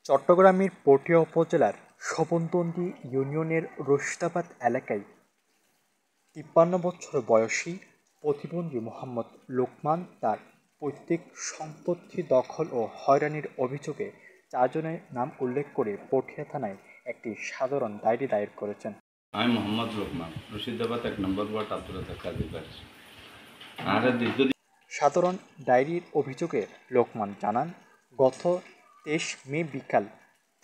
চট্টগ্রামের পটিয়া উপজেলার শোভনতন্ডী ইউনিয়নের রশিদাবাদ এলাকায় ৫৩ বছর বয়সী প্রতিবন্ধী মোহাম্মদ লোকমান তার পৈতৃক সম্পত্তি দখল ও হয়রানির অভিযোগে ৪ জনের নাম উল্লেখ করে পটিয়া থানায় একটি সাধারণ ডায়েরি দায়ের করেছেন। আমি মোহাম্মদ লোকমান, রশিদাবাদ ১ নম্বর ওয়ার্ড, আব্দুল রাজ্জাক কাজী বাড়ি। সাধারণ ডায়েরির অভিযোগে লোকমান জানান, গত ২৩ মে বিকাল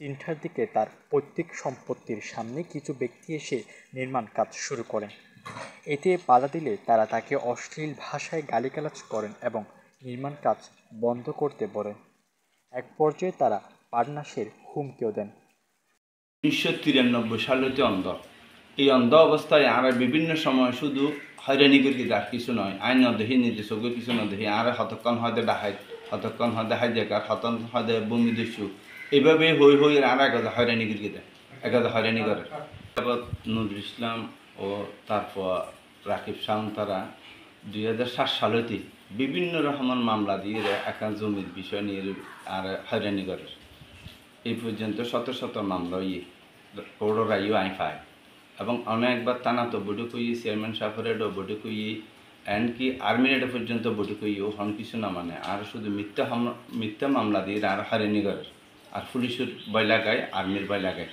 ৩টার দিকে তার পৈতৃক সম্পত্তির সামনে কিছু ব্যক্তি এসে নির্মাণ কাজ শুরু করেন। এতে বাধা দিলে তারা তাকে অশ্লীল ভাষায় গালিগালাজ করেন এবং নির্মাণ কাজ বন্ধ করতে বলেন। এক পর্যায়ে তারা প্রাণনাশের হুমকিও দেন। ১৯৯৩ সালে অন্ধ। এই অন্ধ অবস্থায় আর বিভিন্ন সময় শুধু হয়রানি করি, আর কিছু নয়। আইন অদেহি নির্দেশক কিছু নদেহি আর হতক্ষণ হয়তো ডাহাই, হতক্ষণ হয়তো হাইজাকার, হতন হয়তো বমি দস্যু, এইভাবে হই হই আর এগাদা হয়রানি করি দেয়, এগাদা হয়রানি করে। তারপর নজরুল ইসলাম ও তারপর রাকিব শাহ তারা ২০০৭ সালেতে বিভিন্ন রকমের মামলা দিয়ে একা জমির বিষয় নিয়ে আর হয়রানি করে। এই পর্যন্ত শত শত মামলা কোর্টের রায়ও আই পায় এবং অনেকবার টানা তো বৈঠক হই, চেয়ারম্যান সাহেবের বৈঠক হই, এমনকি আর্মির এটা পর্যন্ত বৈঠক হই, হন কিছু না মানে আর শুধু মিথ্যা মামলা দিয়ে আর হয়রানি করে। আর পুলিশের ভয় লাগায়, আর্মির ভয় লাগায়।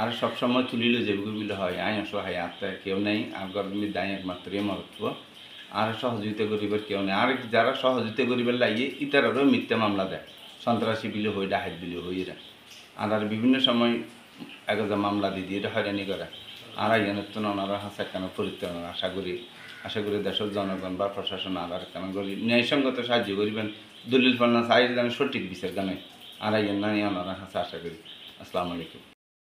আর সবসময় তুলিলে যেগুলো হয় আইন অসহায় আত্মা কেউ নেই, আর গর্বের দায় একমাত্র মহত্ব, আর সহযোগিতা করিবার কেউ নেই। আর যারা সহযোগিতা করিবার লাগিয়ে ইতারারও মিথ্যা মামলা দেয়, সন্ত্রাসী বিলে হই, ডাহাত বিলে হই এরা। আর বিভিন্ন সময় এগাদা মামলা দিয়ে এটা হয়রানি করে। আর এখানের তো ওনারা হাসা কেন পরিত্রাণ আশা করি দেশের জনগণ বা প্রশাসন আর কেন করি ন্যায়সঙ্গত সাহায্য করিবেন, দলিল পাল্লা চাই যেন সঠিক বিচার জানে। আর এখানে ওনারা হাসা আশা করি। আসসালামু আলাইকুম।